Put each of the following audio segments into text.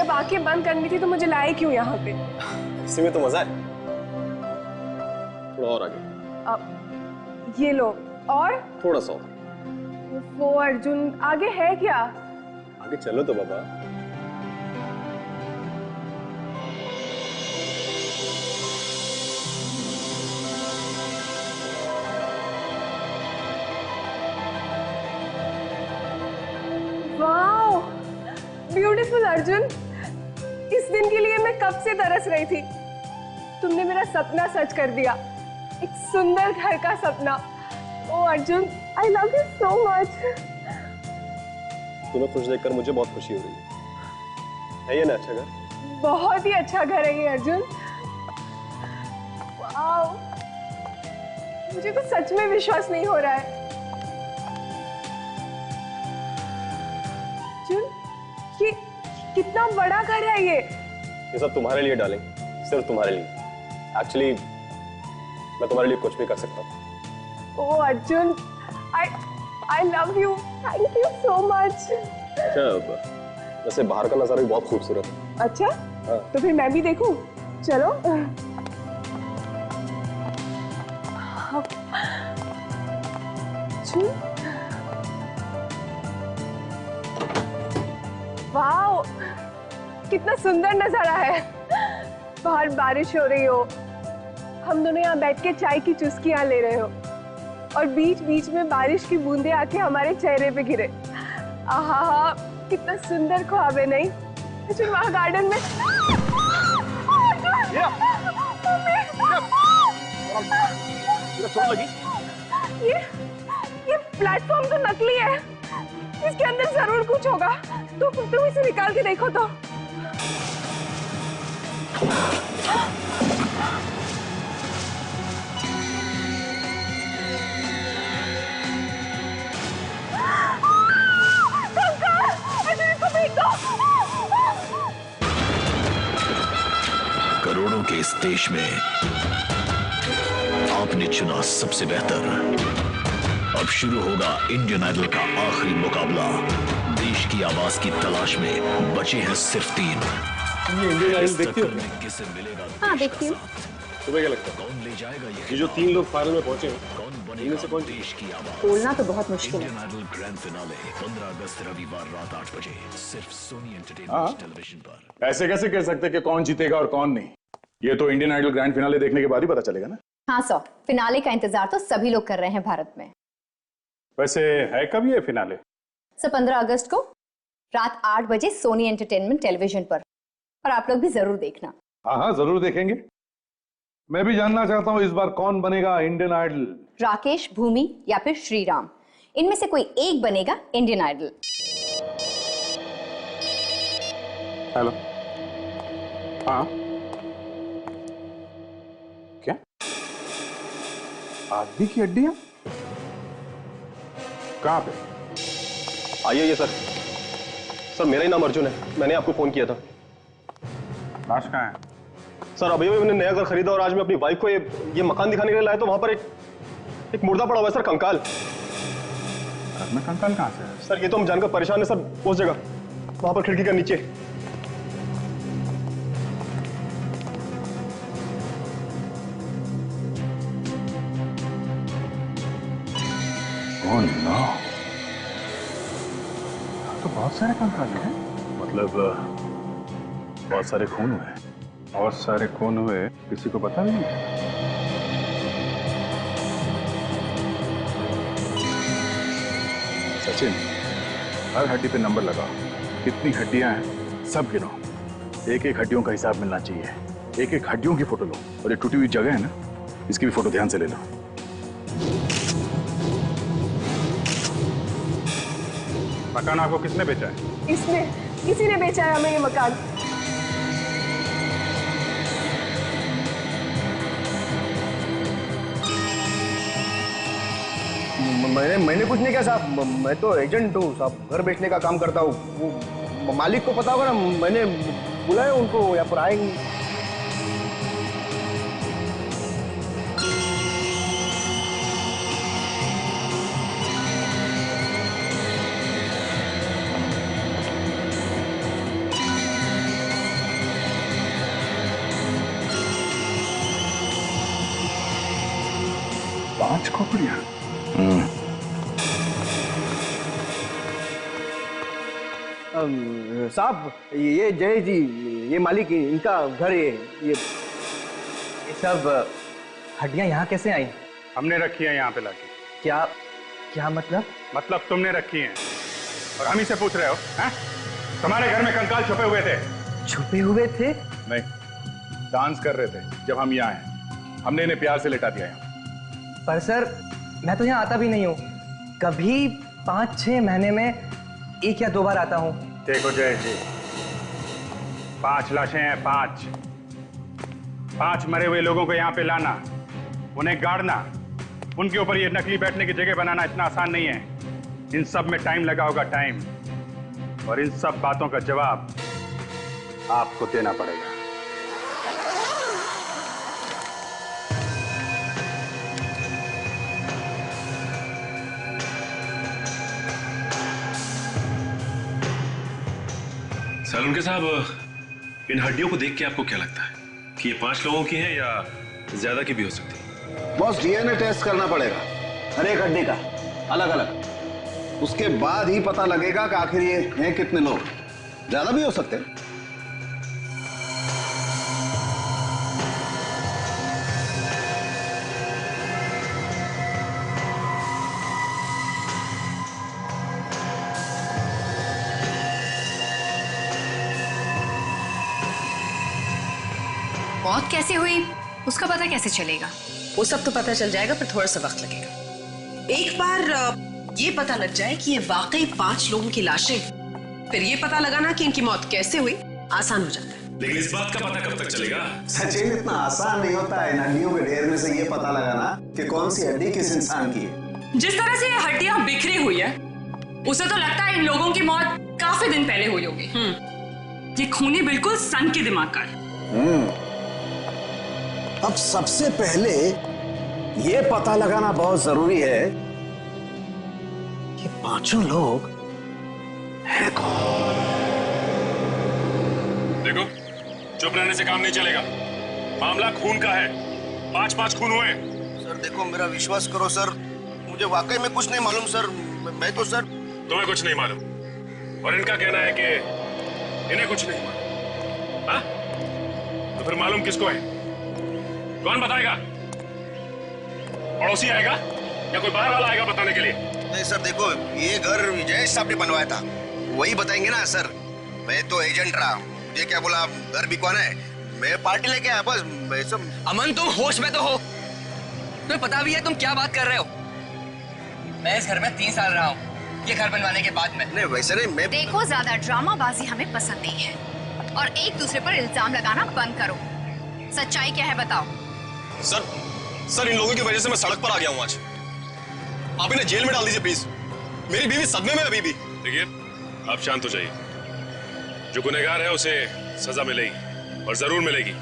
जब आंखें बंद करनी थी तो मुझे लाए क्यों यहाँ पे? इसी में तो मजा है। थोड़ा और आगे। ये लो। और थोड़ा सा और। वो अर्जुन, आगे है क्या? आगे चलो तो बाबा। Wow, beautiful Arjun. इस दिन के लिए मैं कब से तरस रही थी। तुमने मेरा सपना सच कर दिया, एक सुंदर घर का सपना। ओ Arjun, I love you so much. तुम्हें खुश देखकर मुझे बहुत खुशी हो रही है ये ना अच्छा घर? बहुत ही अच्छा घर है ये अर्जुन। वाओ, मुझे तो सच में विश्वास नहीं हो रहा है। अर्जुन, ये कितना बड़ा घर है ये सब तुम्हारे लिए डालें, सिर्फ तुम्हारे लिए। एक्चुअली मैं तुम्हारे लिए कुछ भी कर सकता हूँ। ओ Arjun, I love you, thank you so much. अच्छा, वैसे बाहर का नजारा भी बहुत खूबसूरत है। अच्छा? हाँ। तो फिर मैं भी देखूं? चलो। वाओ, कितना सुंदर नजारा है। बाहर बारिश हो रही हो, हम दोनों यहाँ बैठ के चाय की चुस्कियां ले रहे हो और बीच बीच में बारिश की बूंदें आके हमारे चेहरे पे गिरे। आहा, कितना सुंदर ख्वाब है नहीं? अच्छा, वहाँ गार्डन में ये प्लेटफॉर्म तो नकली है, इसके अंदर जरूर कुछ होगा। तुम इसे निकाल के देखो तो। करोड़ों के इस देश में आपने चुना सबसे बेहतर। अब शुरू होगा इंडियन आइडल का आखिरी मुकाबला। देश की आवाज की तलाश में बचे हैं सिर्फ 3। इंडियन आइडल देखती हो? किसे मिलेगा? हाँ, देखती हूँ। तुम्हें क्या लगता है कौन ले जाएगा ये जो 3 लोग फाइनल में पहुंचे हैं, कौन इनमें से बनेगा कौन? देश की आवाज? बोलना तो बहुत मुश्किल है। इंडियन आइडल ग्रैंड फिनाले 15 अगस्त रविवार रात 8 बजे सिर्फ सोनी हाँ। एंटरटेनमेंट टेलीविजन पर। ऐसे कैसे कह सकते कि कौन जीतेगा और कौन नहीं? ये तो इंडियन आइडल ग्रैंड फिनाले देखने के बाद ही पता चलेगा ना। हाँ सौ, फिनाले का इंतजार तो सभी लोग कर रहे हैं भारत में। वैसे है कब ये फिनाले? 15 अगस्त को रात 8 बजे सोनी एंटरटेनमेंट टेलीविजन पर। और आप लोग भी जरूर देखना। हाँ हाँ, जरूर देखेंगे। मैं भी जानना चाहता हूँ इस बार कौन बनेगा इंडियन आइडल। राकेश, भूमि या फिर श्रीराम, इनमें से कोई एक बनेगा इंडियन आइडल। हेलो। हाँ, क्या आदमी की हड्डियां कहाँ पे? आइए सर। सर मेरा ही नाम अर्जुन है, मैंने आपको फोन किया था। लाश कहाँ है? सर अभी मैंने नया घर खरीदा और आज मैं अपनी वाइफ को ये मकान दिखाने के लिए लाया तो वहां पर एक मुर्दा पड़ा हुआ है सर, कंकाल। घर में कंकाल कहाँ से है? सर ये तो हम जानकर परेशान है सर, उस जगह वहां पर खिड़की का नीचे। ओह नो, तो बहुत सारे कंकाल हैं। मतलब बहुत सारे खून हुए। बहुत सारे खून हुए, किसी को पता नहीं? सचिन, हर हड्डी पे नंबर लगाओ। कितनी हड्डियां हैं सब गिनो। एक एक हड्डियों का हिसाब मिलना चाहिए। एक एक हड्डियों की फोटो लो और ये टूटी हुई जगह है ना, इसकी भी फोटो ध्यान से ले लो। मकान आपको किसने बेचा है? इसने, किसी ने बेचा है हमें ये मकान। मैंने कुछ नहीं किया साहब, मैं तो एजेंट हूँ साहब, घर बेचने का काम करता हूँ। वो मालिक को पता होगा ना, मैंने बुलाया उनको, यहाँ पर आएंगे। 5 खोपड़ियां? साहब ये जय जी, ये मालिक इनका घर ये सब हड्डियां यहाँ कैसे आई? हमने रखी है यहाँ पे लाके। क्या क्या मतलब? मतलब तुमने रखी हैं और हम ही से पूछ रहे हो? हैं? तुम्हारे घर में कंकाल छुपे हुए थे। छुपे हुए थे? नहीं, डांस कर रहे थे जब हम यहाँ आए। हमने इन्हें प्यार से लिटा दिया यहाँ। पर सर मैं तो यहाँ आता भी नहीं हूँ, कभी 5-6 महीने में 1 या 2 बार आता हूँ। देखो जय जी, 5 लाशें हैं, 5 मरे हुए लोगों को यहाँ पे लाना, उन्हें गाड़ना, उनके ऊपर ये नकली बैठने की जगह बनाना इतना आसान नहीं है। इन सब में टाइम लगा होगा, टाइम, और इन सब बातों का जवाब आपको देना पड़ेगा। सालुंके साहब, इन हड्डियों को देख के आपको क्या लगता है कि ये 5 लोगों की हैं या ज्यादा की भी हो सकती है? बॉस, डीएनए टेस्ट करना पड़ेगा हर एक हड्डी का अलग अलग, उसके बाद ही पता लगेगा कि आखिर ये हैं कितने लोग। ज्यादा भी हो सकते हैं। मौत कैसे हुई उसका पता कैसे चलेगा? वो सब तो पता चल जाएगा, पर थोड़ा सा वक्त लगेगा। एक बार ये पता लग जाए कि ये वाकई 5 लोगों की लाशें, फिर ये पता लगाना कि इनकी मौत कैसे हुई आसान हो जाता है। लेकिन इस बात का पता कब तक चलेगा? सचिन, इतना आसान नहीं होता है इन हड्डियों के ढेर में से ये पता लगाना कि कौन सी हड्डी किस इंसान की है। जिस तरह से ये हड्डियां बिखरी हुई है, उसे तो लगता है इन लोगों की मौत काफी दिन पहले हुई होगी। ये खूनी बिल्कुल सन के दिमाग का है। अब सबसे पहले ये पता लगाना बहुत जरूरी है कि 5 लोग हैं कौन। देखो, चुप रहने से काम नहीं चलेगा। मामला खून का है, 5 खून हुए। सर देखो, मेरा विश्वास करो सर, मुझे वाकई में कुछ नहीं मालूम सर। मैं तो सर। तुम्हें कुछ नहीं मालूम और इनका कहना है कि इन्हें कुछ नहीं मालूम। हाँ? तो फिर मालूम किसको है? कौन बताएगा? पड़ोसी आएगा या कोई बाहर वाला आएगा बताने के लिए? नहीं सर देखो, ये घर विजय साहब ने बनवाया था, वही बताएंगे ना सर। मैं तो एजेंट रहा, मुझे क्या बोला, घर बिकवाना है, मैं पार्टी लेके आया बस। मैं सब। अमन, तुम होश में तो हो? तुम्हें पता भी है तुम क्या बात कर रहे हो? मैं इस घर में 3 साल रहा हूँ, ये घर बनवाने के बाद में। नहीं वैसे नहीं, मैं। देखो, ज्यादा ड्रामाबाजी हमें पसंद नहीं है और एक दूसरे पर इल्जाम लगाना बंद करो। सच्चाई क्या है बताओ। सर इन लोगों की वजह से मैं सड़क पर आ गया हूँ आज। आप इन्हें जेल में डाल दीजिए प्लीज। मेरी बीवी सदमे में अभी भी। देखिए, आप शांत हो जाइए। जो गुनहगार है उसे सजा मिलेगी और जरूर मिलेगी।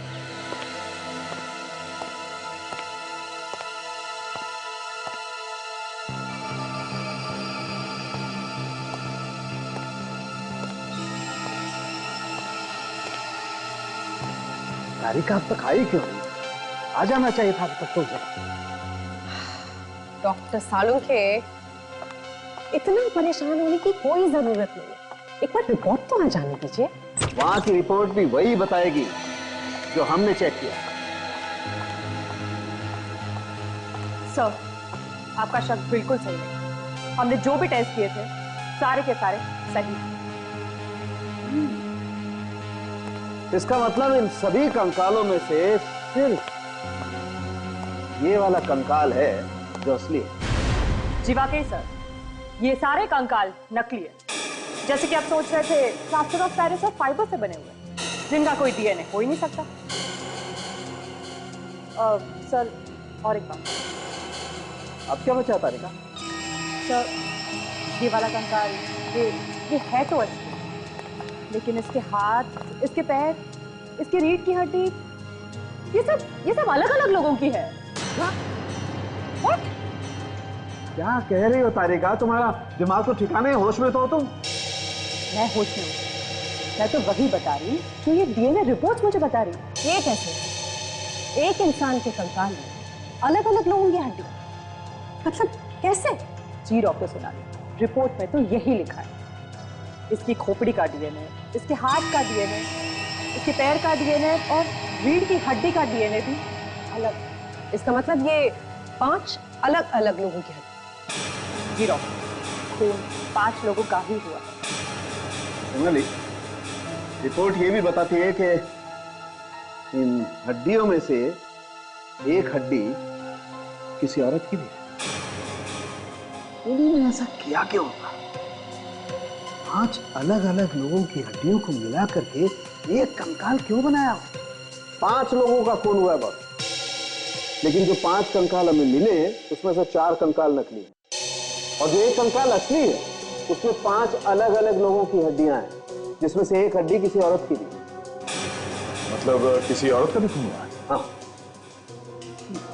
तारिका अब तक आई क्यों? आ जाना चाहिए था अब तक तो। डॉक्टर सालुंके, इतना परेशान होने की कोई जरूरत नहीं है। एक बार रिपोर्ट तो आ जाने दीजिए। वहां की रिपोर्ट भी वही बताएगी जो हमने चेक किया। सर, आपका शक बिल्कुल सही है। हमने जो भी टेस्ट किए थे सारे के सारे सही हैं। इसका मतलब इन सभी कंकालों में से सिर्फ ये वाला कंकाल है जो असली है। जी वाकई सर, ये सारे कंकाल नकली है। जैसे कि आप सोच रहे थे, प्लास्टर ऑफ पेरिस और फाइबर से बने हुए, जिनका कोई डीएनए हो ही नहीं सकता। सर, और एक बात। अब क्या बचा तारिका? सर, ये वाला कंकाल ये है तो असली, लेकिन इसके हाथ, इसके पैर, इसकी रीढ़ की हड्डी, ये सब अलग अलग लोगों की है। What? क्या कह रही हो तारिका? तुम्हारा दिमाग तो ठिकाने है, होश में तो हो तुम? मैं होश में हूँ। मैं तो वही बता रही कि ये डीएनए रिपोर्ट्स मुझे बता रही। ये कैसे? एक इंसान के कंकाल में अलग अलग लोगों की हड्डी, मतलब कैसे? जी डॉक्टर सोनाली, रिपोर्ट में तो यही लिखा है। इसकी खोपड़ी का डीएनए, इसके हाथ का डीएनए, इसके पैर का डीएनए और रीढ़ की हड्डी का डीएनए भी अलग। इसका मतलब ये 5 अलग अलग लोगों की हड्डी। जी डॉक्टर, खून 5 लोगों का ही हुआ है। सोनाली, रिपोर्ट ये भी बताती है कि इन हड्डियों में से एक हड्डी किसी औरत की भी है। उन्होंने ऐसा किया क्यों होगा? 5 अलग अलग लोगों की हड्डियों को मिला करके एक कंकाल क्यों बनाया? 5 लोगों का खून हुआ है बस, लेकिन जो 5 कंकाल हमें मिले उसमें से 4 कंकाल नकली हैं और जो एक कंकाल असली है उसमें 5 अलग अलग लोगों की हड्डियां हैं, जिसमें से एक हड्डी किसी औरत की भी। मतलब किसी औरत का भी खून हुआ है? हाँ।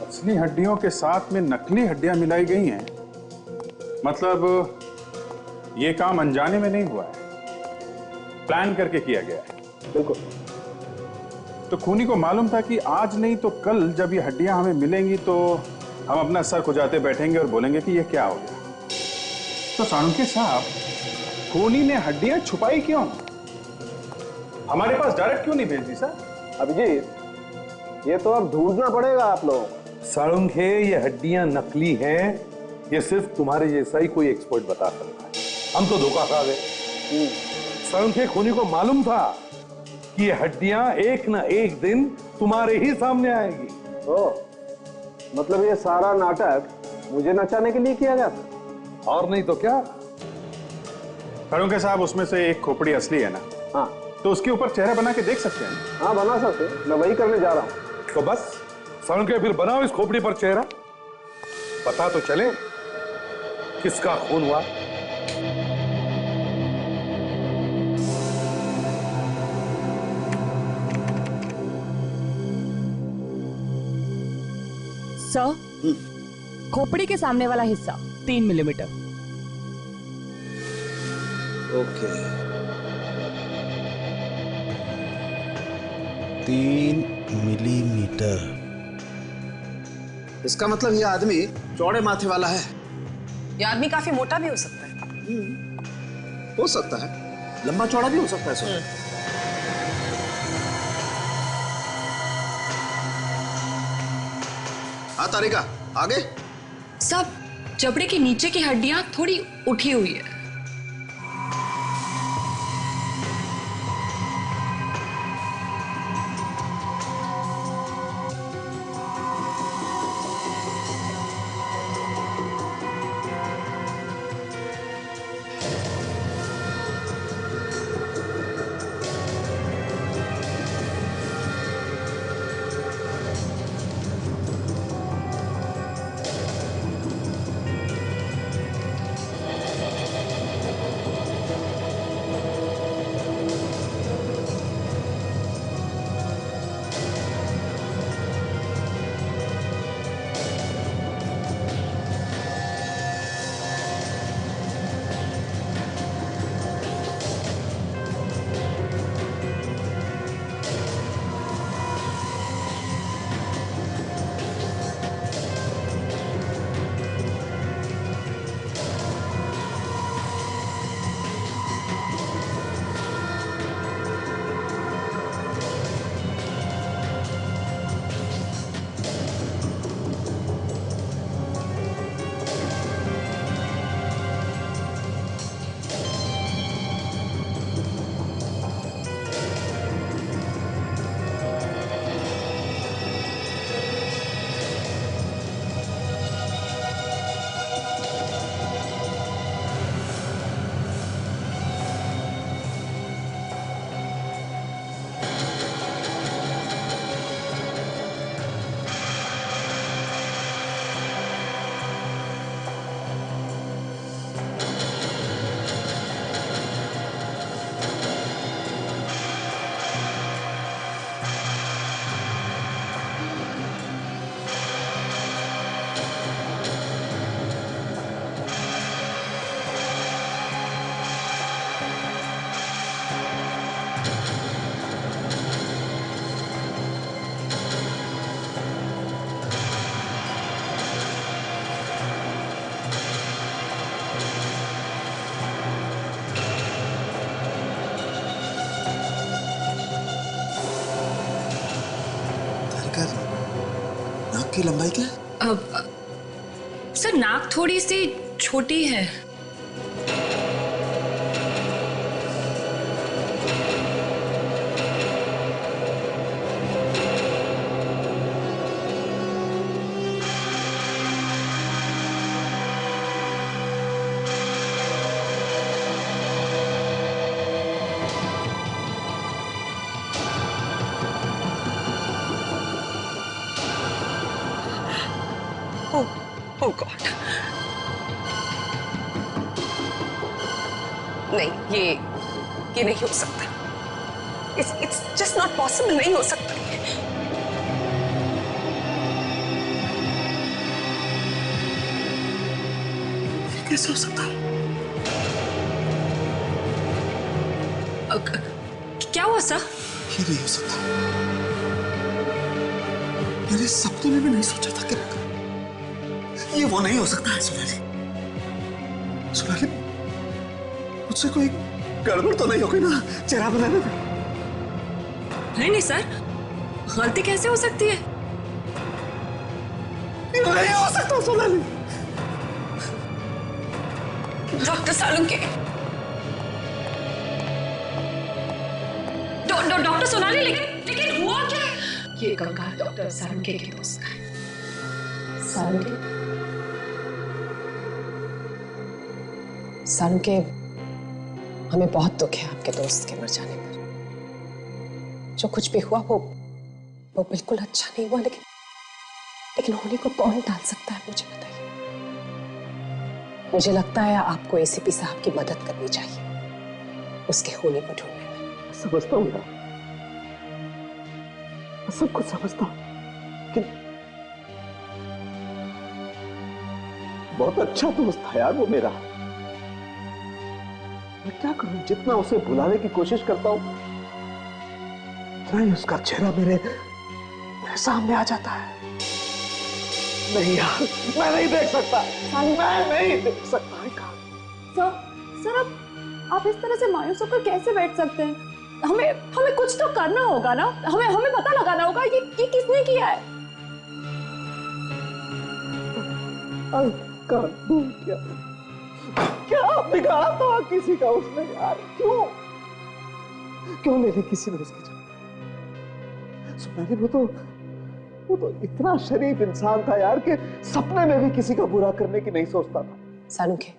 असली हड्डियों के साथ में नकली हड्डियां मिलाई गई हैं, मतलब ये काम अनजाने में नहीं हुआ है, प्लान करके किया गया है। बिल्कुल। तो खूनी को मालूम था कि आज नहीं तो कल जब ये हड्डियां हमें मिलेंगी तो हम अपना सर खुजाते बैठेंगे और बोलेंगे कि ये क्या हो गया। तो साळुंखे साहब, खूनी ने हड्डियां छुपाई क्यों? हमारे पास डायरेक्ट क्यों नहीं भेज दी सर? अभिजीत, ये तो अब ढूंढना पड़ेगा आप लोगों को। साळुंखे, ये हड्डियां नकली हैं, ये सिर्फ तुम्हारे जैसा ही कोई एक्सपर्ट बता सकता है। हम तो धोखा खा गए। साळुंखे, खूनी को मालूम था कि ये हड्डियां एक ना एक दिन तुम्हारे ही सामने आएगी। ओह, मतलब ये सारा नाटक मुझे नचाने के लिए किया गया था? और नहीं तो क्या। साळुंखे साहब, उसमें से एक खोपड़ी असली है ना? हाँ। तो उसके ऊपर चेहरा बना के देख सकते हैं? हाँ, बना सकते हैं, मैं वही करने जा रहा हूं। तो बस साळुंखे, फिर बनाओ इस खोपड़ी पर चेहरा, पता तो चले किसका खून हुआ। सर, खोपड़ी के सामने वाला हिस्सा 3 मिलीमीटर। ओके। 3 मिलीमीटर। इसका मतलब ये आदमी चौड़े माथे वाला है। ये आदमी काफी मोटा भी हो सकता है। हो सकता है, लंबा चौड़ा भी हो सकता है सर। हाँ तारिका, आगे। सब जबड़े के नीचे की हड्डियां थोड़ी उठी हुई है। की लंबाई क्या है? सर नाक थोड़ी सी छोटी है। Oh God. नहीं, ये नहीं हो सकता। It's just not possible, नहीं हो सकता ये। कैसे हो सकता? क्या हुआ सर? ये नहीं हो सकता। मैंने सपने में भी नहीं सोचा था कि ये वो नहीं हो सकता है। सोनाली, सोनाली, मुझसे कोई गड़बड़ तो नहीं हो गई ना चेहरा बनाने में? नहीं सर, गलती कैसे हो सकती है? ये नहीं हो सकता सोनाली। डॉक्टर सालुंके, डॉक्टर सोनाली, लेकिन हुआ क्या? ये कंकाल डॉक्टर सालुंके के दोस्त का है। सालुंके, हमें बहुत दुख है आपके दोस्त के मर जाने पर। जो कुछ भी हुआ वो बिल्कुल अच्छा नहीं हुआ, लेकिन होने को कौन टाल सकता है, मुझे बताइए। मुझे लगता है आपको एसीपी साहब की मदद करनी चाहिए उसके होने को ढूंढने में। समझता हूँ यार, सब कुछ समझता हूँ, लेकिन बहुत अच्छा दोस्त था यार वो मेरा। मैं क्या करूं, जितना उसे भुलाने की कोशिश करता हूं उतना ही उसका चेहरा मेरे सामने आ जाता है। नहीं यार, मैं नहीं देख सकता, मैं नहीं देख सकता। सर आप इस तरह से मायूस होकर कैसे बैठ सकते हैं? हमें कुछ तो करना होगा ना, हमें पता लगाना होगा ये किसने किया है। क्या बिगाड़ा था किसी का उसने यार? क्यों ले ली किसी ने उसकी जगह? सुनाली, वो तो इतना शरीफ इंसान था यार कि सपने में भी किसी का बुरा करने की नहीं सोचता था। सालुंके,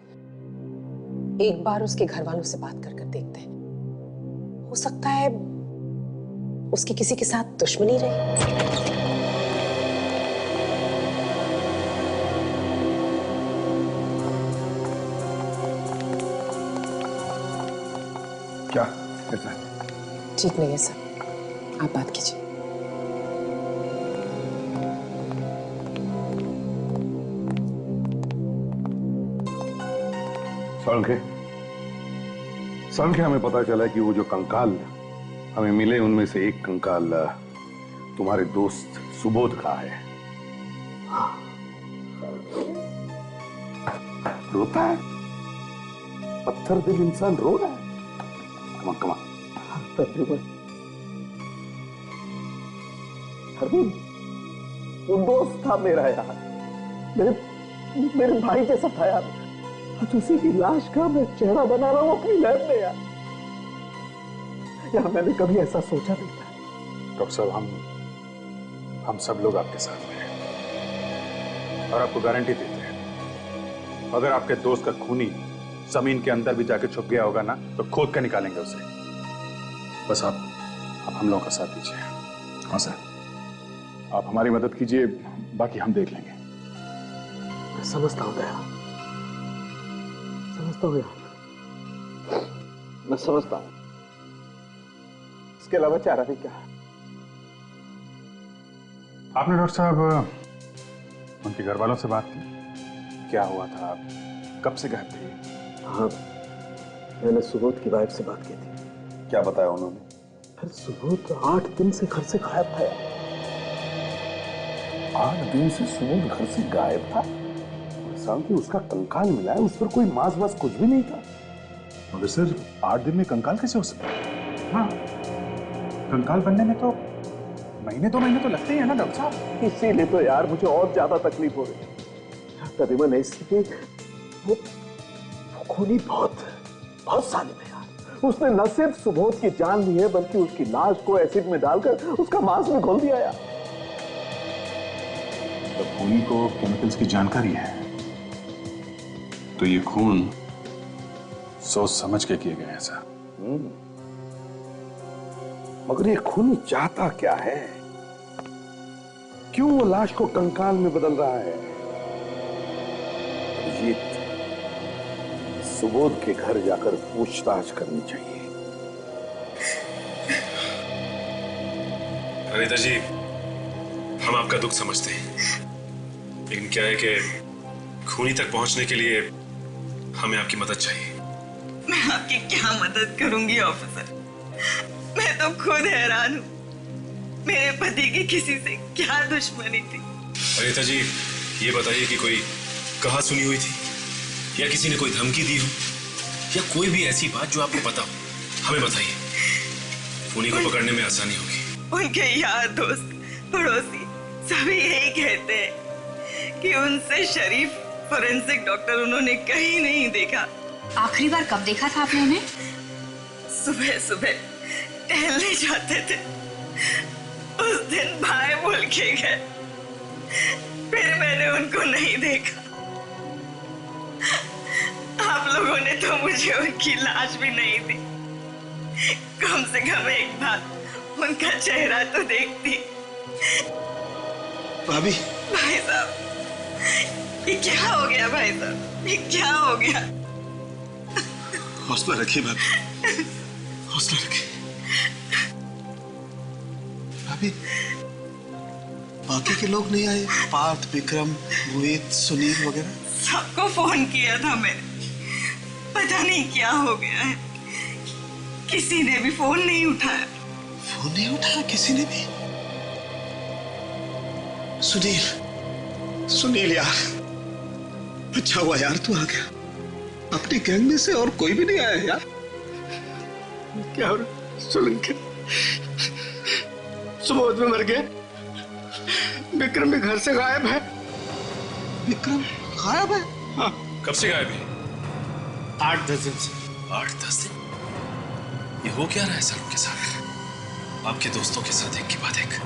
एक बार उसके घर वालों से बात कर देखते हैं, हो सकता है उसकी किसी के साथ दुश्मनी रही। क्या कैसा? ठीक नहीं है सर, आप बात कीजिए। सालुंके, हमें पता चला कि वो जो कंकाल हमें मिले उनमें से एक कंकाल तुम्हारे दोस्त सुबोध का है। रोता है, पत्थर दिल इंसान रो रहा है। कमा वो दोस्त था मेरा यार, मेरे भाई जैसा था यार। आज उसी की लाश का मैं चेहरा बना रहा हूं अपनी लैब में यार। मैंने कभी ऐसा सोचा नहीं था। डॉक्टर साहब, हम सब लोग आपके साथ हैं और आपको गारंटी देते हैं, अगर आपके दोस्त का खूनी जमीन के अंदर भी जाके छुप गया होगा ना, तो खोद कर निकालेंगे उसे। बस आप हम लोगों का साथ दीजिए। हाँ सर, आप हमारी मदद कीजिए, बाकी हम देख लेंगे। मैं समझता हूँ दया, समझता हूँ यार, मैं समझता हूँ। इसके अलावा चारा भी क्या है? आपने डॉक्टर साहब उनके घर वालों से बात की? क्या हुआ था, कब से गायब थे? हाँ, मैंने सुबोध की वाइफ से बात की थी। क्या बताया उन्होंने? फिर सुबोध 8 दिन से घर से गायब था यार। 8 दिन से सुबोध घर से गायब था? सालुंके, उसका कंकाल मिला है, उस पर कोई मांस वास कुछ भी नहीं था। मगर सर, 8 दिन में कंकाल कैसे हो सकता है? हाँ, कंकाल बनने में तो महीने 2 महीने तो लगते ही है ना डॉक्टर साहब। इसीलिए तो यार मुझे और ज्यादा तकलीफ हो रही है। करीबन इसलिए वो खूनी बहुत सालिम है यार। उसने न सिर्फ सुबोध की जान ली है बल्कि उसकी लाश को एसिड में डालकर उसका मांस में घोल दिया यार। तो खूनी को केमिकल्स की जानकारी है, तो ये खून सोच समझ के किए गए हैं सर। मगर ये खूनी चाहता क्या है? क्यों वो लाश को कंकाल में बदल रहा है? अभिजीत, सुबोध के घर जाकर पूछताछ करनी चाहिए। अनिता जी, हम आपका दुख समझते हैं, लेकिन क्या है कि खूनी तक पहुंचने के लिए हमें आपकी मदद चाहिए। मैं आपकी क्या मदद करूंगी ऑफिसर? मैं तो खुद हैरान हूँ। मेरे पति की किसी से क्या दुश्मनी थी? अनिता जी, ये बताइए कि कोई कहां सुनी हुई थी, या किसी ने कोई धमकी दी हो, या कोई भी ऐसी बात जो आपको पता हो, हमें बताइए। खूनी को पकड़ने में आसानी होगी। उनके यार, दोस्त, पड़ोसी सभी यही कहते हैं कि उनसे शरीफ फोरेंसिक डॉक्टर उन्होंने कहीं नहीं देखा। आखिरी बार कब देखा था आपने उन्हें? सुबह सुबह टहलने जाते थे। उस दिन भाई बोल के गए, फिर मैंने उनको नहीं देखा। आप लोगों ने तो मुझे उनकी लाश भी नहीं दी। कम से कम एक बार उनका चेहरा तो देखती। भाभी, भाई साहब, ये क्या हो गया? भाई साहब, ये क्या हो गया? हौसला रखिए भाभी, हौसला रखिए। भाभी, बाकी के लोग नहीं आए? पार्थ, विक्रम, मोहित, सुनील वगैरह? सबको फोन किया था मैंने, पता नहीं क्या हो गया है। किसी ने भी फोन नहीं उठाया। फोन नहीं उठाया किसी ने भी? सुनील यार, अच्छा हुआ यार तू आ गया। अपनी गैंग में से और कोई भी नहीं आया यार। क्या हो रहा? सोलंकी, सुबोध में मर गया। विक्रम भी घर से गायब है। विक्रम गायब है? हाँ। कब से गायब है? 8-10 दिन से। 8-10 दिन? ये हो क्या रहा है सर उनके साथ? आपके दोस्तों के साथ एक के बाद एक।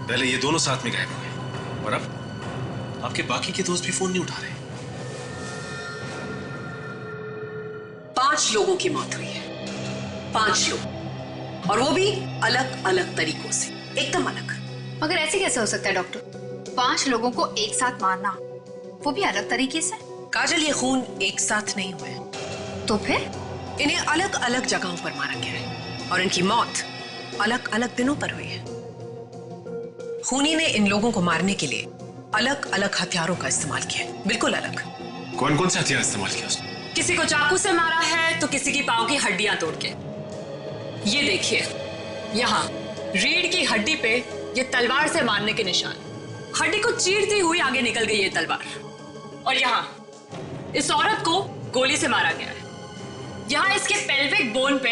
पहले ये दोनों साथ में गायब हुए, और अब आपके बाकी के दोस्त भी फोन नहीं उठा रहे। 5 लोगों की मौत हुई है। 5 लोग, और वो भी अलग अलग तरीकों से, एकदम अलग। मगर ऐसे कैसे हो सकता है डॉक्टर? 5 लोगों को एक साथ मारना, वो भी अलग तरीके से? काजल, ये खून एक साथ नहीं हुए। तो फिर? इन्हें अलग अलग जगहों पर मारा गया है, और इनकी मौत अलग अलग दिनों पर हुई है। खूनी ने इन लोगों को मारने के लिए अलग अलग हथियारों का इस्तेमाल किया है, बिल्कुल अलग। कौन कौन से हथियार इस्तेमाल किया उसने? किसी को चाकू से मारा है तो किसी की पांव की हड्डियां तोड़ के। ये देखिए, यहाँ रीढ़ की हड्डी पे ये तलवार से मारने के निशान। हड्डी को चीरती हुई आगे निकल गई ये तलवार। और यहाँ इस औरत को गोली से मारा गया है। यहाँ इसके पेल्विक बोन पे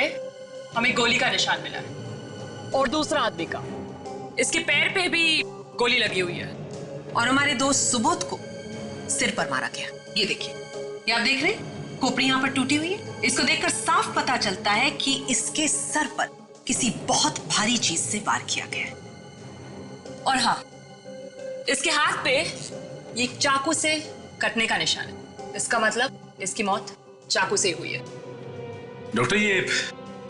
हमें गोली का निशान मिला है, और दूसरा आदमी का इसके पैर पे भी गोली लगी हुई है। और हमारे दोस्त सुबोध को सिर पर मारा गया। ये देखिए, ये आप देख रहे हैं, खोपड़ी यहाँ पर टूटी हुई है। इसको देखकर साफ पता चलता है कि इसके सर पर किसी बहुत भारी चीज से वार किया गया है। और हाँ, इसके हाथ पे ये चाकू से कटने का निशान है। इसका मतलब इसकी मौत चाकू से हुई है। डॉक्टर, ये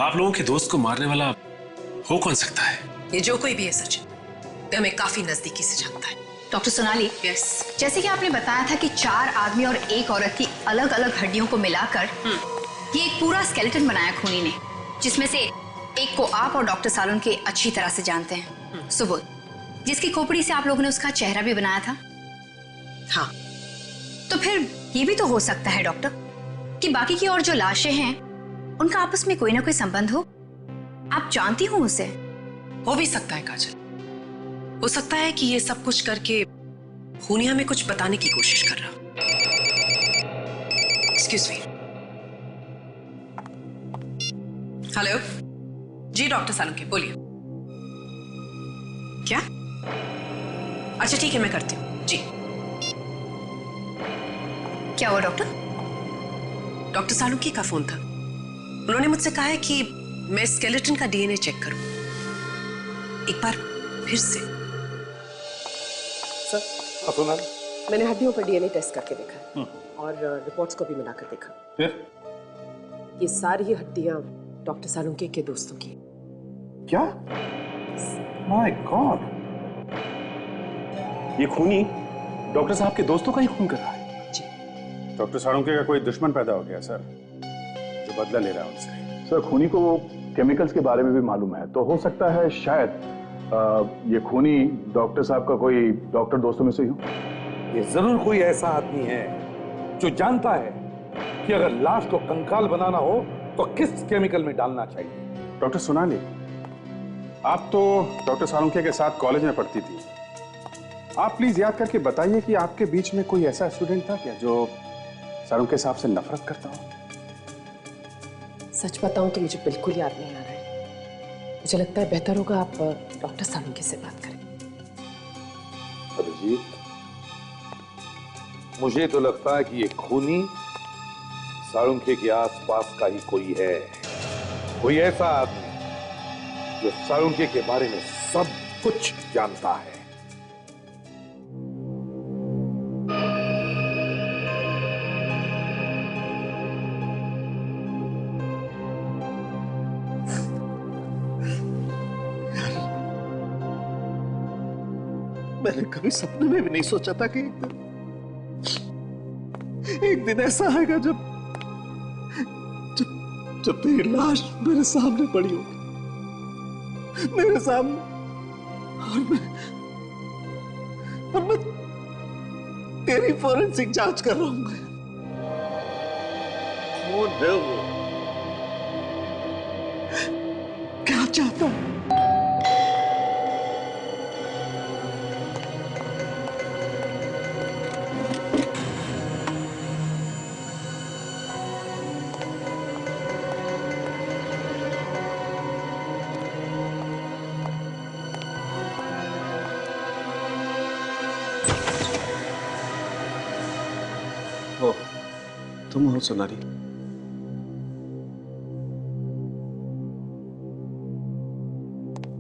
आप लोगों के दोस्त को मारने वाला हो कौन सकता है? ये जो कोई भी है सचिन, तो हमें काफी नजदीकी से जानता है। डॉक्टर सोनाली, यस, जैसे कि आपने बताया था कि 4 आदमी और एक औरत की अलग अलग हड्डियों को मिलाकर ये एक पूरा स्केलेटन बनाया खूनी ने, जिसमें से एक को आप और डॉक्टर सालुन के अच्छी तरह से जानते हैं, सुबोध, जिसकी खोपड़ी से आप लोगों ने उसका चेहरा भी बनाया था। हाँ, तो फिर ये भी तो हो सकता है डॉक्टर कि बाकी की और जो लाशें हैं उनका आपस में कोई ना कोई संबंध हो। आप जानती हो उसे? हो भी सकता है काजल, हो सकता है कि ये सब कुछ करके खूनी हमें कुछ बताने की कोशिश कर रहा। Excuse me. हेलो जी, डॉक्टर सालुंके, बोलिए। क्या? अच्छा ठीक है, मैं करती हूँ जी। क्या हुआ डॉक्टर? डॉक्टर सालुंके का फोन था। उन्होंने मुझसे कहा है कि मैं स्केलेटन का डीएनए चेक करूं एक बार फिर से। सर सुना, मैंने हड्डियों पर डीएनए टेस्ट करके देखा और रिपोर्ट्स को भी मिलाकर देखा। फिर ये सारी हड्डियां डॉक्टर सालुंके के दोस्तों की। क्या? माय गॉड, ये खूनी डॉक्टर साहब के दोस्तों का ही खून कर रहा है। जी। डॉक्टर सालुंके का कोई दुश्मन पैदा हो गया सर, जो बदला ले रहा है उनसे। सर खूनी को वो केमिकल्स के बारे में भी मालूम है, तो हो सकता है शायद ये खूनी डॉक्टर साहब का कोई डॉक्टर दोस्तों में से ही हो। ये जरूर कोई ऐसा आदमी है जो जानता है कि अगर लाश को कंकाल बनाना हो तो किस केमिकल में डालना चाहिए। डॉक्टर सोनाली, आप तो डॉक्टर सालुंके के साथ कॉलेज में पढ़ती थी। आप प्लीज याद करके बताइए कि आपके बीच में कोई ऐसा स्टूडेंट था क्या जो सालुंके साहब से नफरत करता हो? सच बताऊं तो मुझे बिल्कुल याद नहीं आ रहा है। मुझे लगता है बेहतर होगा आप डॉक्टर सालुंके से बात करें। अभिजीत, मुझे तो लगता है कि ये खूनी सालुंके के आसपास का ही कोई है, कोई ऐसा आदमी जो सालुंके के बारे में सब कुछ जानता है। मैंने कभी सपने में भी नहीं सोचा था कि एक दिन ऐसा आएगा जब जब जब तेरी लाश मेरे सामने पड़ी होगी, मेरे सामने, और मैं तेरी फॉरेंसिक जांच कर रहा हूं। कौन है वो? क्या चाहता है? तुम हो सोनाली?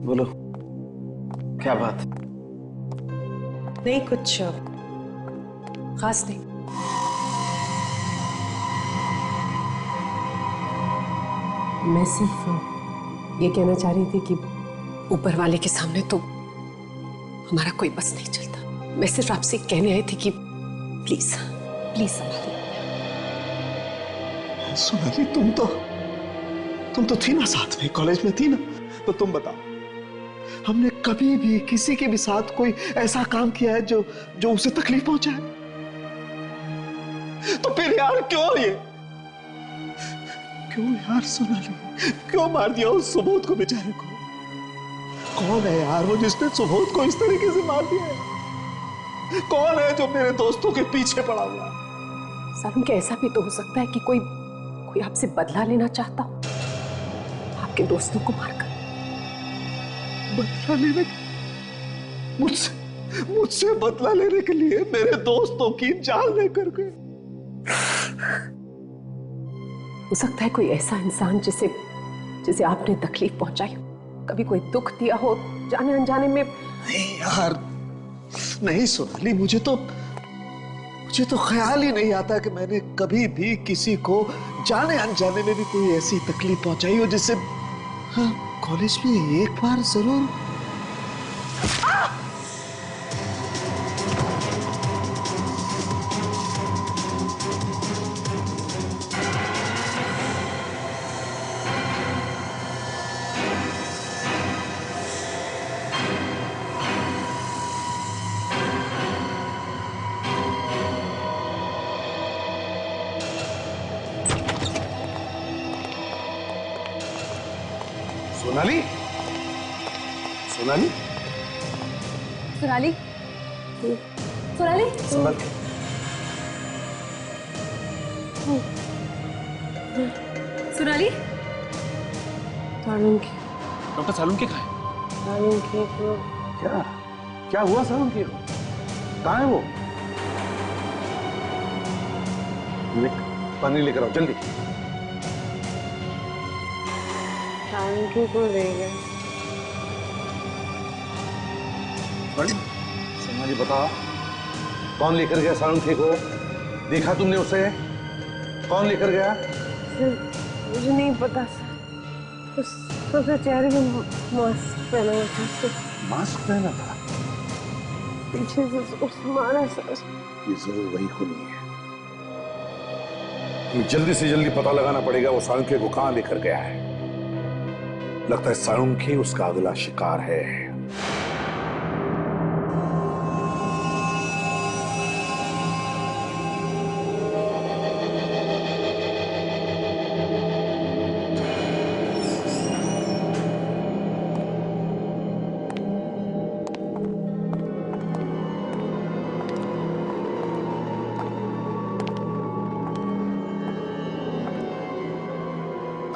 बोलो, क्या बात? नहीं, कुछ खास नहीं। मैं सिर्फ ये कहना चाह रही थी कि ऊपर वाले के सामने तो हमारा कोई बस नहीं चलता। मैं सिर्फ आपसे कहने आई थी कि प्लीज प्लीज संभालिए। सोनाली, तुम तो थी ना साथ में, कॉलेज में थी ना, तो तुम बताओ, हमने कभी भी किसी के भी साथ कोई ऐसा काम किया है जो उसे तकलीफ पहुंचाए? तो फिर यार क्यों यार सोनाली, क्यों मार दिया उस सुबोध को बेचारे को? कौन है यार वो जिसने सुबोध को इस तरीके से मार दिया है? कौन है जो मेरे दोस्तों के पीछे पड़ा हुआ है? सालुंके, ऐसा भी तो हो सकता है कि कोई आपसे बदला लेना चाहता हो, आपके दोस्तों को मारकर। बदला लेने? मुझसे बदला लेने के लिए मेरे दोस्तों की जान लेकर गए। हो सकता है कोई ऐसा इंसान जिसे आपने तकलीफ पहुंचाई हो, कभी कोई दुख दिया हो जाने अनजाने में। नहीं यार, नहीं सोनाली, मुझे तो ख्याल ही नहीं आता कि मैंने कभी भी किसी को जाने अनजाने में भी कोई ऐसी तकलीफ पहुंचाई हो जिससे। हाँ, कॉलेज में एक बार जरूर। सोनाली, सोनाली, सोनाली, सोनाली, सोनाली, सालुंके। डॉक्टर सालुंके कहाँ है? सालुंके को क्या क्या हुआ सालुंखे को? कहाँ है वो? पानी लेकर आओ जल्दी। सालुंखे को ले गए। सोनाली बताओ, कौन लेकर गया सालुंखे को? देखा तुमने उसे? कौन लेकर गया? सर मुझे नहीं पता सर, उसके चेहरे में मास्क पहना हुआ था सर। मास्क पहना था? पीछे से उसने मारा सर। ये जरूर वही खूनी है। जल्दी से जल्दी पता लगाना पड़ेगा वो सालुंखे को कहां लेकर गया है। लगता है सालुंखे उसका अगला शिकार है।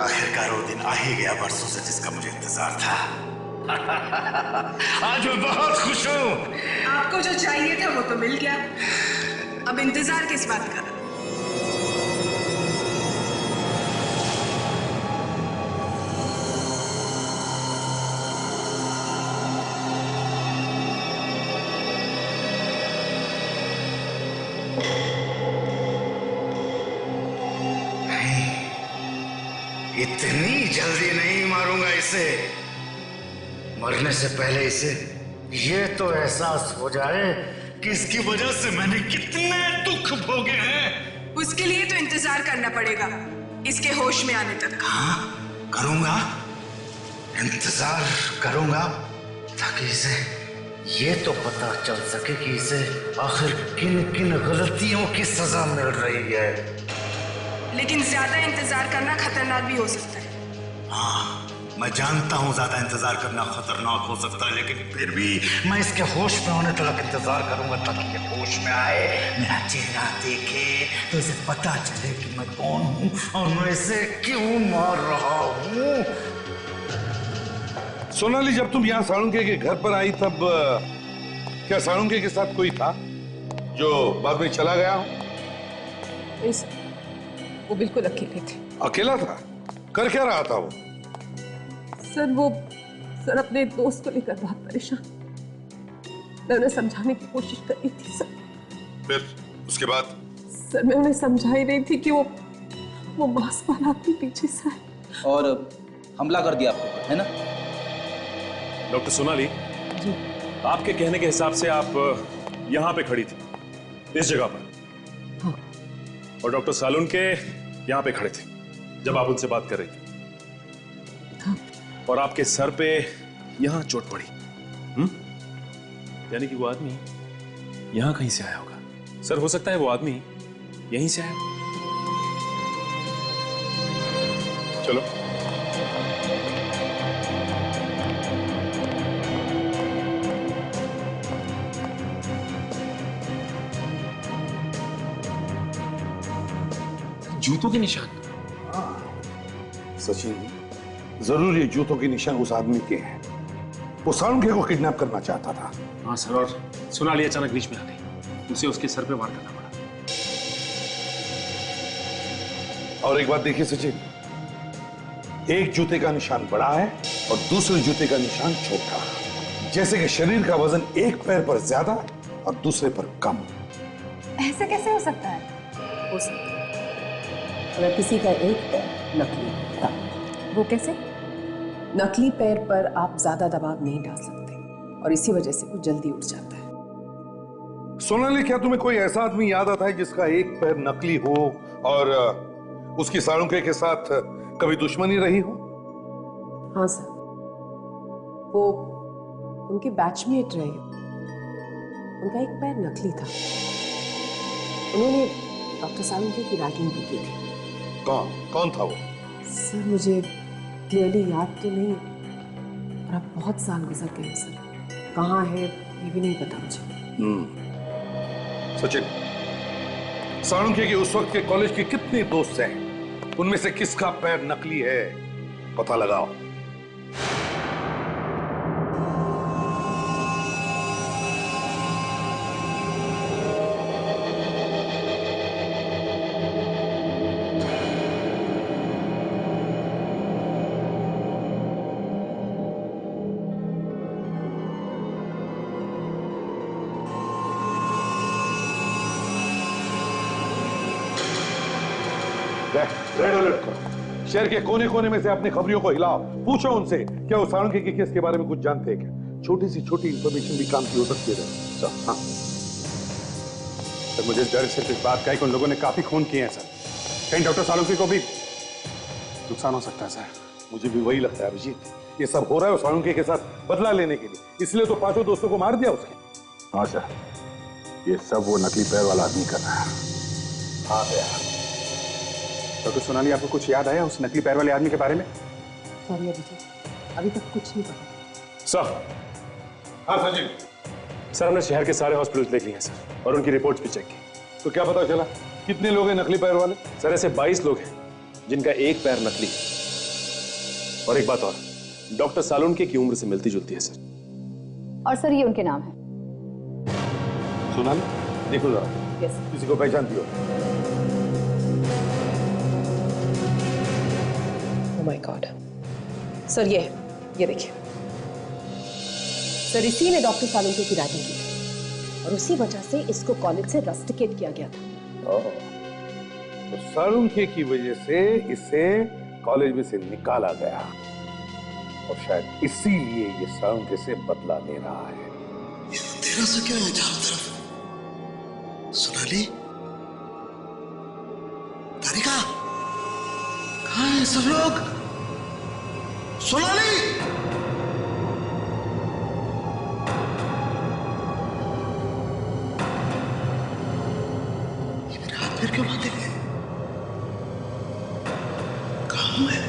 आखिरकार वो दिन आ ही गया बरसों से जिसका मुझे इंतजार था। आज मैं बहुत खुश हूँ। आपको जो चाहिए था वो तो मिल गया, अब इंतजार किस बात का? इतनी जल्दी नहीं मारूंगा इसे। मरने से पहले इसे ये तो एहसास हो जाए कि इसकी वजह से मैंने कितने दुख भोगे हैं। उसके लिए तो इंतजार करना पड़ेगा इसके होश में आने तक। हाँ करूंगा, इंतजार करूंगा ताकि इसे ये तो पता चल सके कि इसे आखिर किन किन गलतियों की सजा मिल रही है। लेकिन ज्यादा इंतजार करना खतरनाक भी हो सकता है। हाँ मैं जानता हूँ ज्यादा इंतजार करना खतरनाक हो सकता है, लेकिन फिर भी मैं इसके होश में होने तक इंतजार करूंगा ताकि ये होश में आए, मेरा चेहरा देखे तो इसे पता चले कि मैं कौन हूँ और मैं इसे क्यों मार रहा हूँ। सोनाली, जब तुम यहाँ सालुंखे के घर पर आई तब क्या सालुंखे के साथ कोई था जो बाद में चला गया हो? वो बिल्कुल अकेले थे। अकेला था? कर क्या रहा था वो? सर अपने दोस्त को लेकर बहुत परेशान। मैं उन्हें समझाने की कोशिश कर रही थी सर। फिर उसके बाद? सर मैं उन्हें समझा ही रही थी कि वो मास्क वाला अपने पीछे से है और हमला कर दिया आपको, है ना? डॉक्टर सोनाली जी। आपके कहने के हिसाब से आप यहाँ पे खड़ी थी इस जगह पर। हाँ। और डॉक्टर सालुंखे यहाँ पे खड़े थे जब आप उनसे बात कर रही थी। हाँ। और आपके सर पे यहाँ चोट पड़ी। यानी कि वो आदमी यहाँ कहीं से आया होगा। सर हो सकता है वो आदमी यहीं से आया। चलो जूतों के निशान। सचिन, जरूर ये जूतों के निशान उस आदमी के हैं। वो सालुंखे को किडनैप करना चाहता था। हाँ सर, और सोनाली अचानक बीच में आ गई, उसे उसके सर पे वार करना पड़ा। और एक बात देखिए सचिन, एक जूते का निशान बड़ा है और दूसरे जूते का निशान छोटा। जैसे कि शरीर का वजन एक पैर पर ज्यादा और दूसरे पर कम। ऐसा कैसे हो सकता है? हो सकता है अगर किसी का एक पैर नकली था। वो कैसे? नकली पैर पर आप ज्यादा दबाव नहीं डाल सकते और इसी वजह से वो जल्दी उठ जाता है। सोनाली, क्या तुम्हें कोई ऐसा आदमी याद आता है जिसका एक पैर नकली हो और उसकी सालुंखे के साथ कभी दुश्मनी रही हो? हाँ सर, वो उनके बैचमेट रहे। उनका एक पैर नकली था। उन्होंने डॉक्टर सालुंखे की रैगिंग भी की थी। कौन था वो? सर मुझे क्लियरली याद तो नहीं और अब बहुत साल गुजर गए हैं सर। कहाँ है ये भी नहीं पता मुझे। सचिन, सालुंखे के उस वक्त के कॉलेज के कितने दोस्त हैं? उनमें से किसका पैर नकली है पता लगाओ। रेड अलर्ट करो। शहर के कोने कोने में से अपनी खबरियों को हिलाओ। पूछो उनसे क्या वो साळुंखे के केस के बारे में कुछ जानते हैं क्या? छोटी सी छोटी इंफॉर्मेशन भी काम की हो सकती है सर। हाँ सर, मुझे डर सिर्फ इस बात का है कि उन लोगों ने काफी खून किए हैं सर। कहीं डॉक्टर साळुंखे को भी नुकसान हो सकता है सर। मुझे भी वही लगता है अभिजीत। ये सब हो रहा है साळुंखे के साथ बदला लेने के लिए, इसलिए तो 5 दोस्तों को मार दिया उसके। हाँ सर, ये सब वो नकली पैर वाला आदमी कर रहा है। हाँ गया। डॉक्टर सोनाली, आपको कुछ याद आया उस नकली पैर वाले आदमी के बारे में? सॉरी अभिजीत, अभी तक कुछ नहीं पता। सर। हाँ संजीव। सर, हमने शहर के सारे हॉस्पिटल देख लिए हैं सर, और उनकी रिपोर्ट्स भी चेक की। तो क्या पता चला कितने लोग हैं नकली पैर वाले? सर, ऐसे 22 लोग हैं जिनका एक पैर नकली है। और एक बात और, डॉक्टर साळुंखे की उम्र से मिलती जुलती है सर। और सर ये उनके नाम है। सोनाली देखो जरा, किसी को पहचानती हो? ओह माय गॉड सर, ये देखिए सर, इसी ने डॉक्टर साळुंखे की रैगिंग की थी और उसी वजह से इसको कॉलेज से रस्टिकेट किया गया था। तो साळुंखे की वजह से इसे कॉलेज में से निकाला गया और शायद इसीलिए ये साळुंखे से बदला ले रहा है। तेरा से क्या है चारों तरफ? सोनाली, तारिका, कहाँ हैं सब लोग? सोनाली, ये मेरे हाथ पैर क्यों बांधे हुए? कहाँ हूं मैं?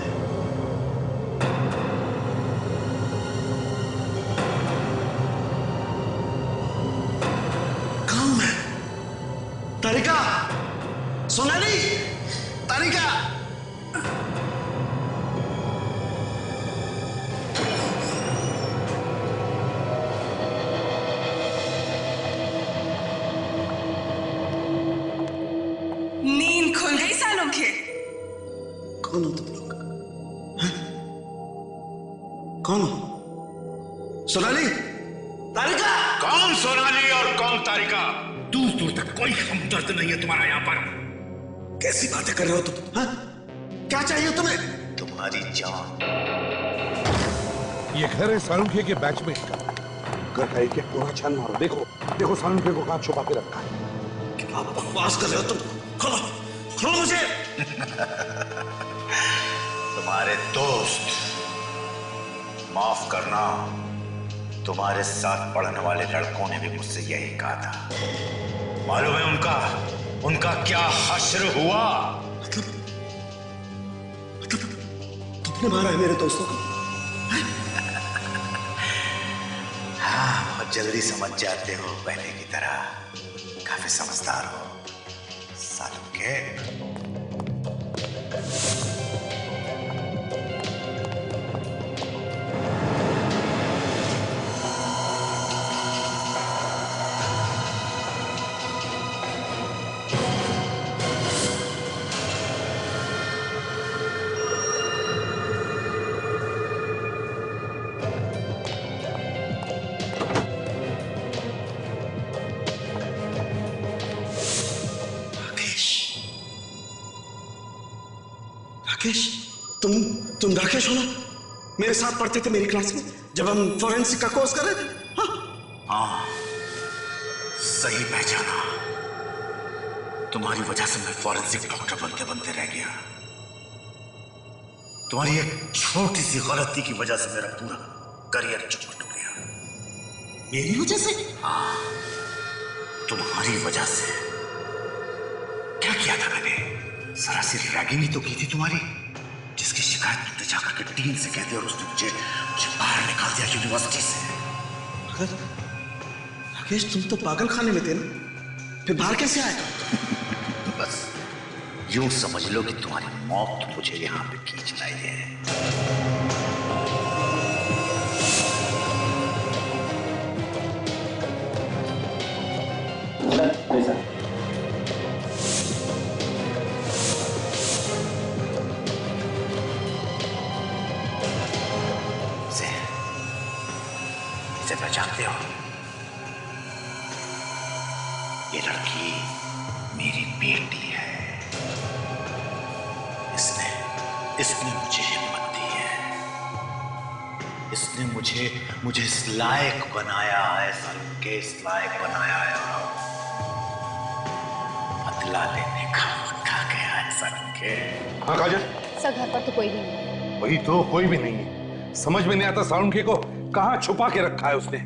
तारिका, सोनाली, तारिका। नींद खुल गई साळुंखे? कौन हो तुम लोग? कौन हो? सोनाली, तारिका। कौन सोनाली और कौन तारिका? दूर दूर तक कोई हमदर्द नहीं है तुम्हारा यहाँ पर। कैसी बातें कर रहे हो तुम? हाँ? क्या चाहिए तुम्हें? तुम्हारी जान। ये घर है साळुंखे के बैचमेट का। घर का एक पूरा छान मारो। देखो देखो साळुंखे को कहाँ छुपा के रखा है। क्या बकवास कर रहे हो तुम? खोलो खोलो मुझे। तुम्हारे दोस्त, माफ करना, तुम्हारे साथ पढ़ने वाले लड़कों ने भी मुझसे यही कहा था। मालूम है उनका क्या हश्र हुआ? मतलब तुमने मारा है मेरे दोस्तों को? हाँ, बहुत जल्दी समझ जाते हो, पहले की तरह काफी समझदार हो साळुंखे। राकेश, तुम राकेश हो ना? मेरे साथ पढ़ते थे मेरी क्लास में जब हम फोरेंसिक का कोर्स कर रहे थे। हाँ, सही पहचाना। तुम्हारी वजह से मैं फॉरेंसिक डॉक्टर बनते बनते रह गया। तुम्हारी एक छोटी सी गलती की वजह से मेरा पूरा करियर चौपट हो गया। मेरी वजह से? हाँ, तुम्हारी वजह से। क्या किया था मैंने? सरासर रैगिंग ही तो की थी तुम्हारी, जिसकी शिकायत तुमने जाकर के डीन से कह दी और उसने मुझे बाहर निकाल दिया यूनिवर्सिटी से। राकेश, तुम तो पागल खाने में थे ना, फिर बाहर कैसे आए? बस यूं समझ लो कि तुम्हारी मौत मुझे यहाँ पे खींच लाई है। इसे पहचानते हो? ये लड़की मेरी बेटी है। इसने मुझे हिम्मत दी है, इसने मुझे इस लायक बनाया है, सालुंखे के इस लायक बनाया है। बदला लेने का वक्त आ गया है सालुंखे। हाँ काजल? सर घर पर तो कोई भी नहीं। वही तो, कोई भी नहीं है। समझ में नहीं आता सालुंखे को कहां छुपा के रखा है उसने।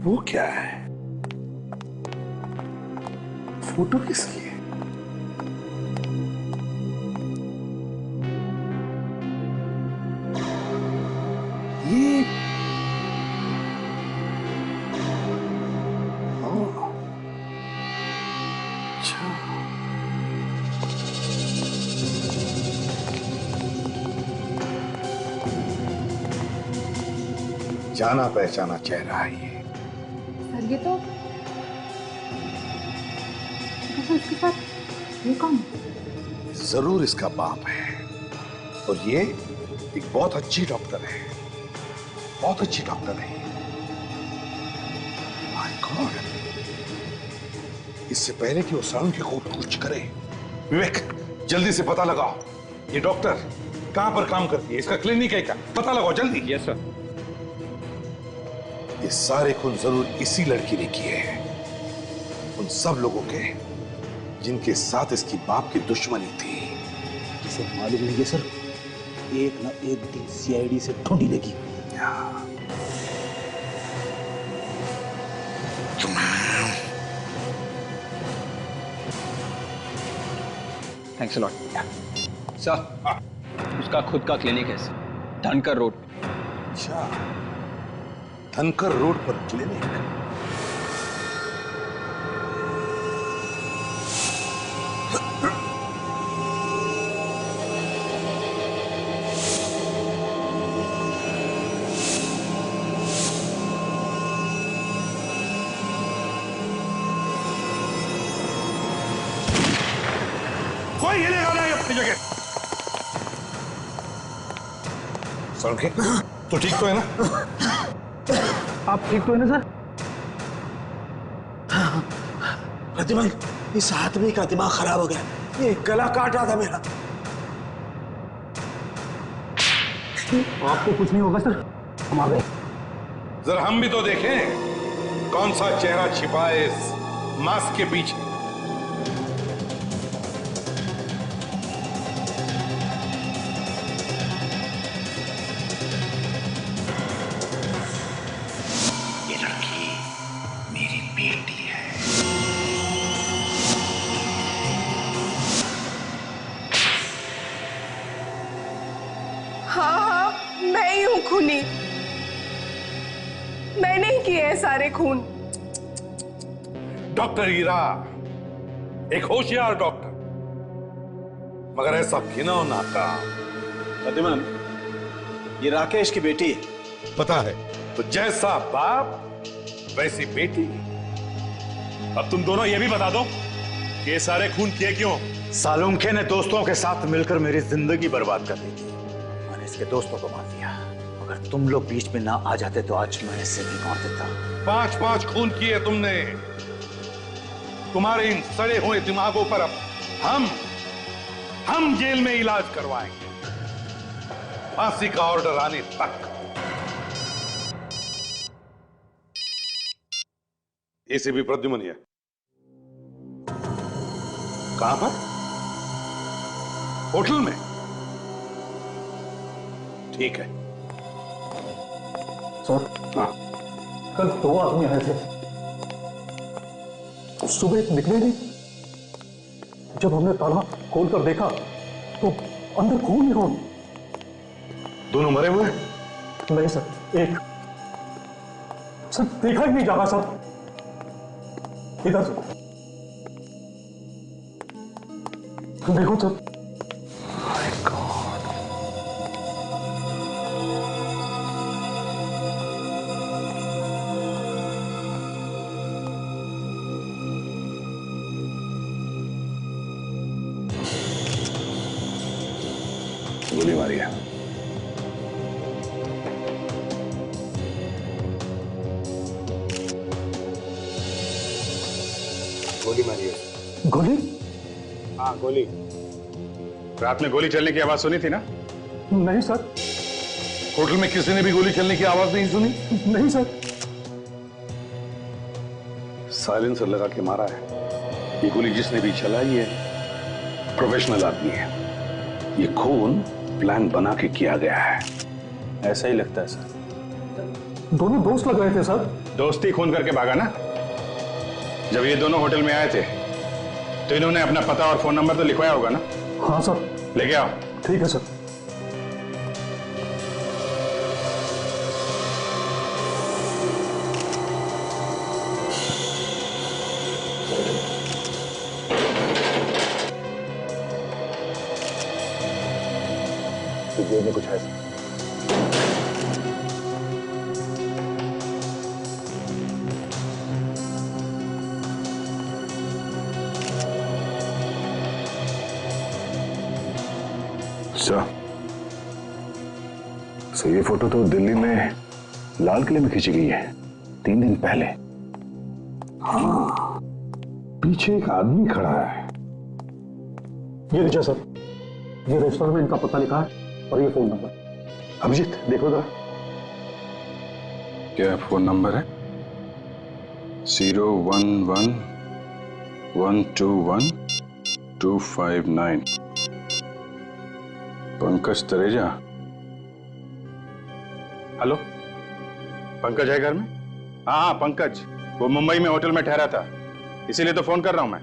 वो क्या है? फोटो किसकी है? ये अच्छा, जाना पहचाना चेहरा है ये। सर ये तो इसके साथ ये कौन? जरूर इसका बाप है, और ये एक बहुत अच्छी डॉक्टर है, बहुत अच्छी डॉक्टर है। माय गॉड, इससे पहले कि वो सालुंखे को कुछ करे, विवेक जल्दी से पता लगाओ ये डॉक्टर कहां पर काम करती है, इसका क्लिनिक है क्या, पता लगाओ जल्दी। Yes sir. ये सारे खून जरूर इसी लड़की ने किए हैं, उन सब लोगों के जिनके साथ इसकी बाप की दुश्मनी थी। जिसे मालूम नहीं है सर, एक ना एक दिन सीआईडी से ढूंढी लेगी। Thanks a lot sir. उसका खुद का क्लिनिक है सर, धनकर रोड। अच्छा, धनकर रोड पर क्लिनिक। कोई हिलेगा नहीं अपनी जगह। सालुंखे, तो ठीक तो है ना? आप ठीक तो है ना सर? प्रतिमान, इस आदमी का दिमाग खराब हो गया, ये गला काट रहा था मेरा। आपको कुछ नहीं होगा सर, हम आ गए। जरा हम भी तो देखें कौन सा चेहरा छिपा है इस मास्क के पीछे। ये लड़की मेरी बेटी है। हाँ हाँ, मैं ही हूँ खूनी। मैंने ही किए हैं सारे खून। डॉक्टर हीरा एक होशियार डॉक्टर, मगर ऐसा घिनौना काम। प्रतिमान, ये राकेश की बेटी है। पता है, तो जैसा बाप वैसी बेटी। अब तुम दोनों ये भी बता दो कि ये सारे खून किए क्यों? सालुंखे ने दोस्तों के साथ मिलकर मेरी जिंदगी बर्बाद कर दी थी। मैंने इसके दोस्तों को मार दिया। अगर तुम लोग बीच में ना आ जाते तो आज मैं इसे भी मार देता। 5-5 खून किए तुमने। तुम्हारे इन सड़े हुए दिमागों पर अब हम जेल में इलाज करवाएंगे, फांसी का ऑर्डर आने तक। एसीपी प्रद्युमन है। कहां पर? होटल में? ठीक है सर। हाँ। कल 2 आदमी आए थे, सुबह निकले नहीं। जब हमने ताला खोलकर देखा तो अंदर खून ही खून। दोनों मरे हुए? नहीं सर, एक सर देखा ही नहीं जा रहा सर। इधर से देखो सर। गोली मारी है। गोली मारी है। गोली? हाँ गोली। रात में गोली चलने की आवाज सुनी थी ना? नहीं सर, होटल में किसी ने भी गोली चलने की आवाज नहीं सुनी। नहीं सर। साइलेंसर लगा के मारा है। ये गोली जिसने भी चलाई है प्रोफेशनल आदमी है। ये खून प्लान बना के किया गया है। ऐसा ही लगता है सर। दोनों दोस्त लग रहे थे सर। दोस्ती खून करके भागा ना? जब ये दोनों होटल में आए थे तो इन्होंने अपना पता और फोन नंबर तो लिखवाया होगा ना? हाँ सर। लेके आओ। ठीक है सर। जेब में कुछ है? सर ये फोटो तो दिल्ली में लाल किले में खींची गई है 3 दिन पहले। हाँ, पीछे एक आदमी खड़ा है। ये लीजिए सर, ये रेस्टोरेंट में इनका पता लिखा है और ये फोन नंबर। अभिजीत देखो जरा। क्या फोन नंबर है? 011121259। पंकज तरेजा। हेलो, पंकज है घर में? हाँ पंकज, वो मुंबई में होटल में ठहरा था, इसीलिए तो फोन कर रहा हूं मैं।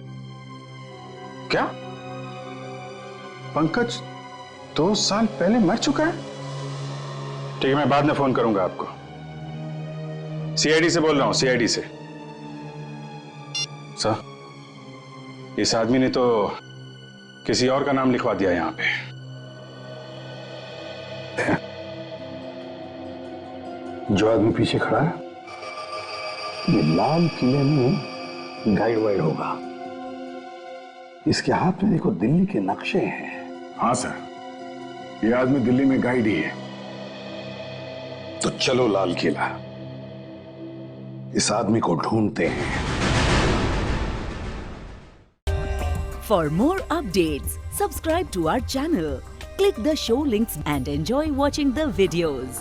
क्या पंकज 2 साल पहले मर चुका है? ठीक है, मैं बाद में फोन करूंगा आपको। सीआईडी से बोल रहा हूं, सीआईडी से। सर, इस आदमी ने तो किसी और का नाम लिखवा दिया यहां पे। जो आदमी पीछे खड़ा है ये लाल किले में गाइड वाइड होगा। इसके हाथ में देखो दिल्ली के नक्शे हैं। हाँ सर, ये आदमी दिल्ली में गाइड ही है। तो चलो लाल किला, इस आदमी को ढूंढते हैं। For more updates, subscribe to our channel, click the show links and enjoy watching the videos.